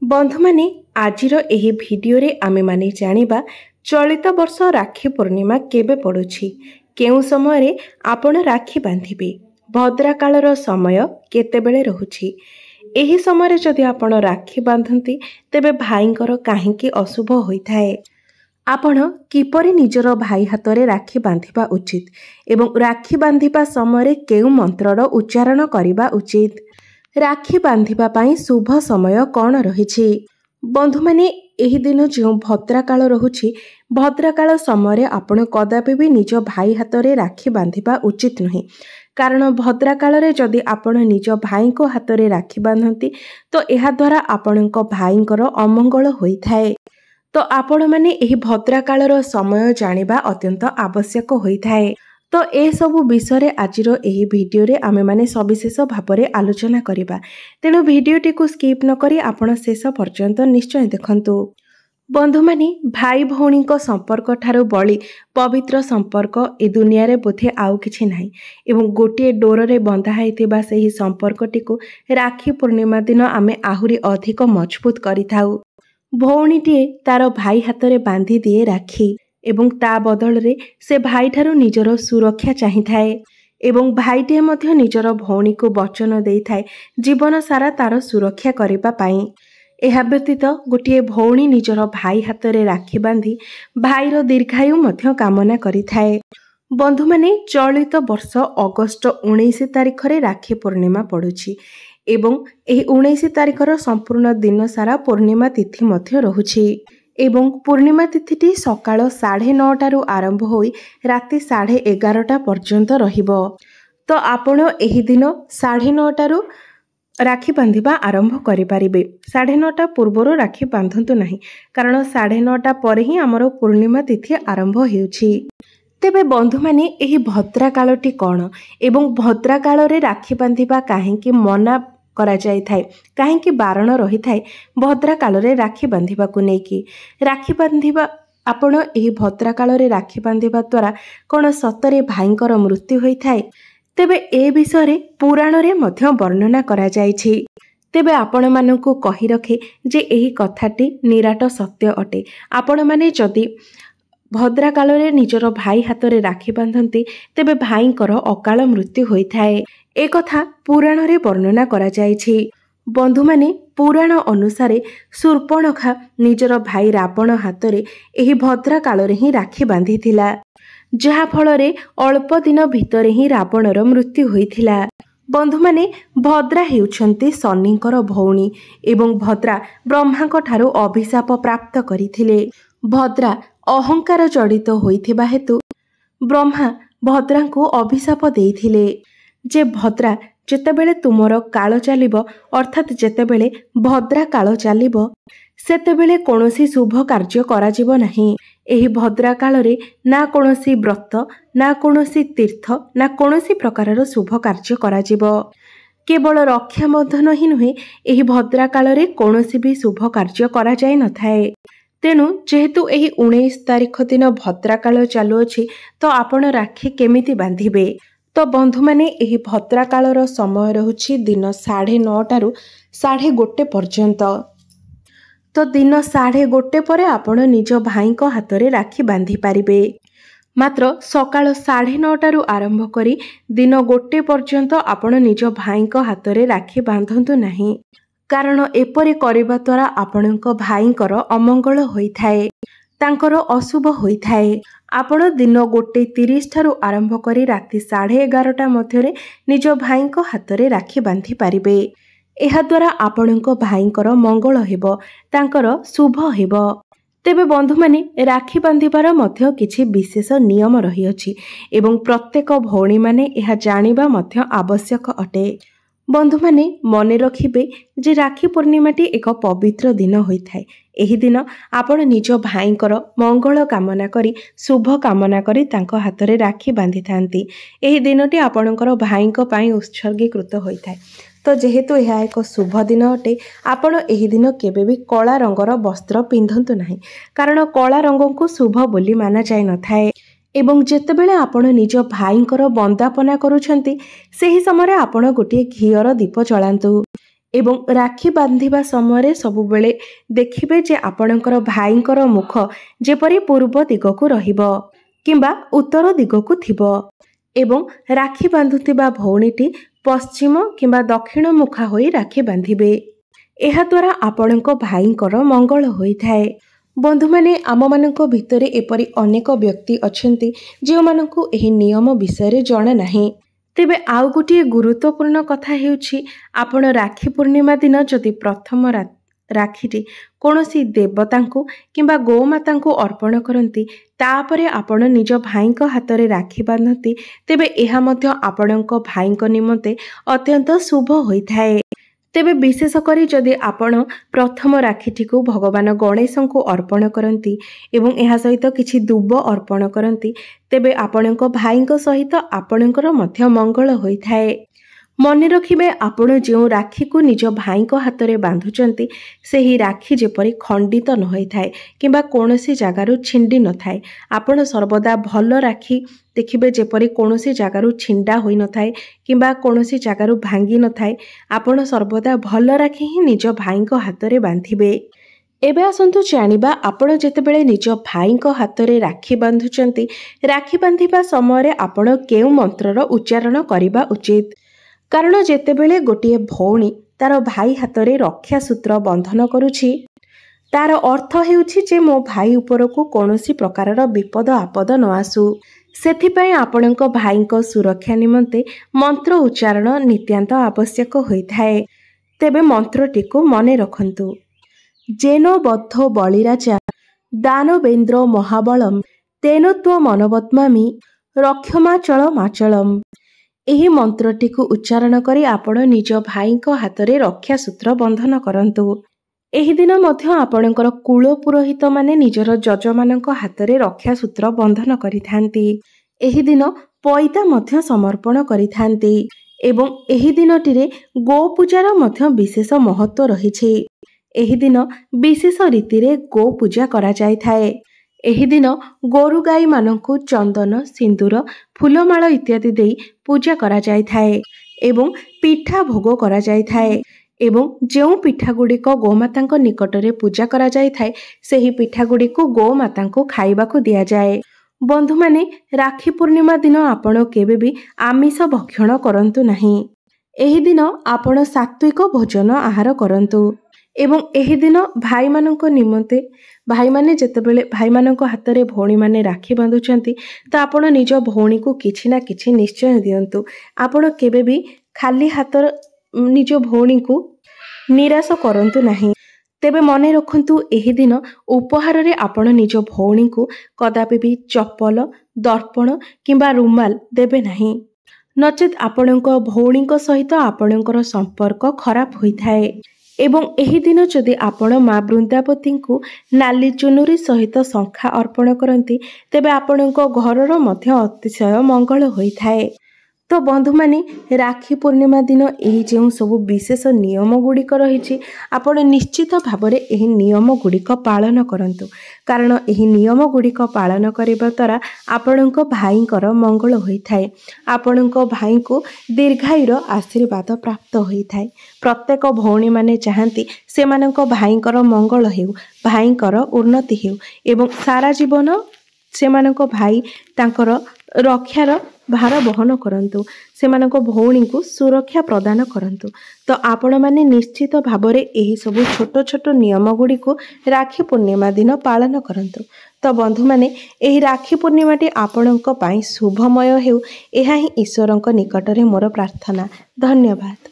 बंधु माने आजिर एही भिडियोरे आमे माने जानिबा चलित वर्ष राखी पूर्णिमा केबे पड़ुछि, केउ समय रे आपण राखी बांधिबे, भद्रा कालर समय केतेबेले रहुछि। एही समय रे जदि आपण राखी बांधंती तेबे भाईंकर काहेकि अशुभ होइथाए। आपण किपरि निजर भाई हातरे राखी बांधिबा उचित एवं राखी बांधिबा समय केउ मंत्रर उच्चारण करिबा उचित। राखी बांधिबा पाई शुभ समय कौन रहिछि। बंधु माने एही दिन जो भद्रा काल रहुछि, भद्रा काल समय आपण कदापि भी निज भाई हातरे राखी बांधिबा उचित नुहे। कारण भद्रा काल रे जदि आपण निज भाई को हातरे राखी बांधंती तो एहा द्वारा आपणक भाईंकर अमंगल होइथाए। तो आपण माने एही भद्रा कालर समय जानिबा अत्यंत आवश्यक होइथाए। तो ए सबु विषय आजिर एही भिडियो रे आमे माने सविशेष भाबरे आलोचना करिबा। तेणु भिडियोटी को स्किप न करी आपण शेष पर्यंत निश्चय देखंतु। बंधु माने भाई भौणी को संपर्क ठारू बळी पवित्र संपर्क ए दुनिया रे बोधे आउ किछि नाही एवं गोटे डोर रे बंधा हैथिबा सेही संपर्कटी को राखी पूर्णिमा दिन आमे आहुरी अधिक मजबूत करिथाउ। भौणीटीए तार भाई हातरे बांधी दिए राखी एवं ता बदल रे से भाई ठारू निजर सुरक्षा चाहिए एवं भाईटे मध्य निजर भौणी को वचन देइथाए जीवन सारा तार सुरक्षा करिबा पाई। एहा व्यतीत गोटे भौणी निजर भाई हातरे राखी बांधी भाईर दीर्घायु मध्य कामना करिथाए। बंधु माने चलित वर्ष अगस्ट 19 तारिख रे राखी पूर्णिमा पड़ुछि एवं एही 19 तारिखर संपूर्ण दिन सारा पूर्णिमा तिथि मध्य रहुछि एवं पूर्णिमा तिथिटी सकाळ 9:30 आरंभ होई राति 11:30 पर्यंत रहिबो। तो आपण एही दिन 9:30 राखी बांधिबा आरंभ करि पारिबे। 9:30 पूर्वरो राखी बांधंतु नाही, कारण 9:30 पर ही हमर पूर्णिमा तिथि आरंभ हेउछि। तेबे बंधु माने एही भद्रा कालटी कोन एवं भद्रा काल रे राखी बांधिबा काहेकि मना करा जाय थाए, काहेकि बारण रही थाए भद्रा काल रे राखी बांधिबा को नेकी। राखी बांधिबा आपण एही भद्रा काल रे राखी बांधिबा द्वारा कोन सतरे भाईंकर मृत्यु होई थाए, तेबे ए विषय रे पुराण रे मध्य वर्णना करा जायछि। तेबे आपण मानकु कहि रखे जे एही कथाटी निराट सत्य अटे। आपण माने जदि भद्रा काल रे निजर भाई हातरे राखी बांधंती तेबे भाईंकर अकाल मृत्यु होई थाए। ए कथा पुराण रे वर्णना करा जायछि। बंधु माने पुराण अनुसारे शूर्पणखा निजर भाई रावण हातरे एही भद्रा काल रे ही राखी बांधिथिला, जहा फल रे अल्प दिन भितरे ही रावणर मृत्यु होइथिला। बंधु माने भद्रा हेउछंती शनिंकर भौणी एवं भद्रा ब्रह्मांक ठारू अभिशाप प्राप्त करिथिले। भद्रा अहंकार जड़ित होइथिबा हेतु ब्रह्मा भद्रांकु अभिशाप देइथिले जे भद्रा जेतेबेले तुमर काल चलिबो, अर्थात जेतेबेले भद्रा काल चलिबो सेतेबेले कोनोसी शुभ कार्य करा जिवो नाही। एही भद्रा काल रे ना कोनोसी व्रत, ना कोनोसी तीर्थ, ना कोनोसी प्रकारर शुभ कार्य करा जिवो। केवल रक्षा बंधन ही नुहे, एही भद्रा काल रे कोनोसी भी शुभ कार्य करा जाय न थाए। तेणु जेहेतु एही 19 तारिख दिन भद्रा काल चालू अछि, तो आपण राखी केमिति बांधिबे। तो बंधु माने एही भद्रा कालर समय रहुछि दिन 9:30 रु 1:30 पर्यंत। तो दिन 1:30 पर आपण निज भाई को हातरे राखी बांधि पारिबे। मात्र सकाळ 9:30 रु आरंभ करी दिन 1 पर्यंत आपण निज भाई को हातरे राखी बांधंतु नाही, कारण एपरि करिबा द्वारा आपणक भाईंकर अमंगल होइथाए, तांकर अशुभ होइथाए। आपण दिन 1:30 ठारू आरंभ करी राति 11:30 मध्यरे निज भाईंक हातरे राखी बांधि पारिबे। एहा द्वारा आपणक भाईंकर मंगल हेबो, तांकर शुभ हेबो। तेबे बंधु माने राखी बांधिबार मध्य किछि विशेष नियम रहिअछि एवं प्रत्येक भौणी माने एहा जानिबा मध्य आवश्यक अटे। बंधु माने मने रखिबे जे राखी पूर्णिमाटी एक पवित्र दिन होइथाए। एही दिन आपण निज भाईंकर मंगल कामना करी शुभ कामना करी तांको हातरे राखी बांधि थांती। एही दिनटी आपणकर भाईंक पाई उत्सर्गीकृत होइथाए। तो जेहेतु यह एक शुभ दिन अटे, आपण एही दिन केबे भी कला रंगर वस्त्र पिंधंतु नाही, कारण कला रंग को शुभ बोली माना जाय न थाए। एवं जेतेबेले आपण निज भाईंकर बंदापना करूछंती, सेही समय आपण गोटे घियर दीप जलांतु एवं राखी बांधिबा समय सबुबले देखिबे जे आपणकर भाईंकर मुख जेपरी पूर्व दिगकू रहिबो किंबा उत्तर दिगकू थिबो एवं राखी बांधुथिबा भौणीटी पश्चिम किंबा दक्षिण मुखा होई राखी बांधिबे। एहा द्वारा आपणक भाईंकर मंगल होइथाए। बंधु माने आम मानक भितरे एपरी अनेक व्यक्ति अछंती जे मानकू एही नियम विषय जणा नाही। तेबे आउ गोटे गुरुत्वपूर्ण कथा हेउछि आपण राखी पूर्णिमा दिन जदि प्रथम राखीटी कौनसी देवतांकु किंबा गोमातांकु अर्पण करती तापरे आपण निज भाईंक हातरे राखी बांधती तेबे एहा मध्य आपणक भाईंक निमंते अत्यंत शुभ होइथाए। तेबे विशेष करी जदि आपण प्रथम राखीटी को भगवान गणेशंकु अर्पण करती एवं एहा सहित किछि दुब अर्पण करती तेबे आपणक भाईंक सहित आपणकर मध्य मंगल होइथाए। मने रखिबे आपण जो राखी को निज भाईंक हातरे बांधुचंती सेही राखी जेपरी खंडित न होइथाए किंबा कोनोसी जगारु छिंडी न थाए। आपण सर्वदा भल राखी देखिबे जेपरी कोनोसी जगारु छिंडा होई न थाए किंबा कोनोसी जगारु भांगी न थाए। आपण सर्वदा भल राखी ही निज भाईंक हातरे बांधिबे। एबे आसंतु जानिबा आपण जेतेबेले निज भाईंक हातरे राखी बांधुचंती राखी बांधिबा समय आपण केउ मंत्रर उच्चारण करिबा उचित। कारण जेतेबेले गोटे भौणी तार भाई हातरे रक्षा सूत्र बंधन करुछि तार अर्थ हेउछि जे मो भाई उपरकू कोनोसी प्रकारर विपद आपद न आसु। सेथिपई आपणक भाईंक सुरक्षा निमंते मंत्र उच्चारण नित्यांत आवश्यक होइथाए। तेबे मंत्रटिकु मने रखंतु। जेनो बद्धो बलिराजा दानवेन्द्र महाबलम तेनो त्व मनवत्मामि रक्षमाचल माचलम। एही मंत्रटी को उच्चारण करी आपण निज भाईंक हातरे रक्षा सूत्र बंधन करंतु। एही दिन मध्य आपणकर कुल पुरोहित माने निजर जजमानक हातरे रक्षा सूत्र बंधन करिथांती। एही दिन पैता मध्य समर्पण करिथांती एवं एही दिनटिरे गो पूजार मध्य विशेष महत्व रहिछि। एही दिन विशेष रीतिरे गो पूजा करा जायथाए। एही दिन गोरु गाई मानकु चंदन सिंदूर फूलमाल इत्यादि देई पूजा करा जायथाए एवं पिठा भोग करा जायथाए एवं जेउ पिठा गुड़िक गोमातांक निकटरे पूजा करा जायथाए सेही पिठा गुड़िक गोमातांकु खाइबाकु दिया जाए। बंधु माने राखी पूर्णिमा दिन आपण केबे भी आमिष भक्षण करंतु नाही। एही दिन आपण सात्विक भोजन आहार करंतु एवं एही दिन भाई मानक निमंते भाई माने जेतेबेले भाई मानक हातरे भौणी माने राखी बांधुचंती तो आपण निज भौणी को किछि ना किछि निश्चय दियंतु। आपण केबे भी खाली हातर निज भौणी को निराश करंतु नाही। तेबे मने रखंतु एही दिन उपहार रे आपण निज भौणी को कदापि भी चप्पल दर्पण किंबा रुमाल देबे नाही नचेत आपणक भौणीक सहित आपणकर संपर्क खराब होइथाए। एवं एही दिन जदि आपण माँ वृंदावती को नाली चुनुरी सहित शंखा अर्पण करती तेबे आपणक घरर मध्य अतिशय मंगल होइथाए। तो बंधु माने राखी पूर्णिमा दिन एही जेउ सबु विशेष नियम गुड़िक रही आपण निश्चित भाव में एही नियम गुड़िक पालन करंतु। कारण एही नियम गुड़िक पालन करबा द्वारा आपणक भाईंकर मंगल होइथाए। आपणक भाई को दीर्घायुर आशीर्वाद प्राप्त होइथाए। प्रत्येक भौणी माने चाहती सेमानक भाईंकर मंगल हेउ भाईंकर उन्नति हेउ एवं सारा जीवन सेमानक भाई तांकर रक्षार भार बहन करंतु सेमानक भौणी को सुरक्षा प्रदान करंतु। तो आपण माने निश्चित भाव में एही सब छोट छोट नियम गुड़ी को राखी पूर्णिमा दिन पालन करंतु। तो बंधु माने एही राखी पूर्णिमाटी आपणक पई शुभमय हेउ एहा ही ईश्वरक निकटरे मोर प्रार्थना। धन्यवाद।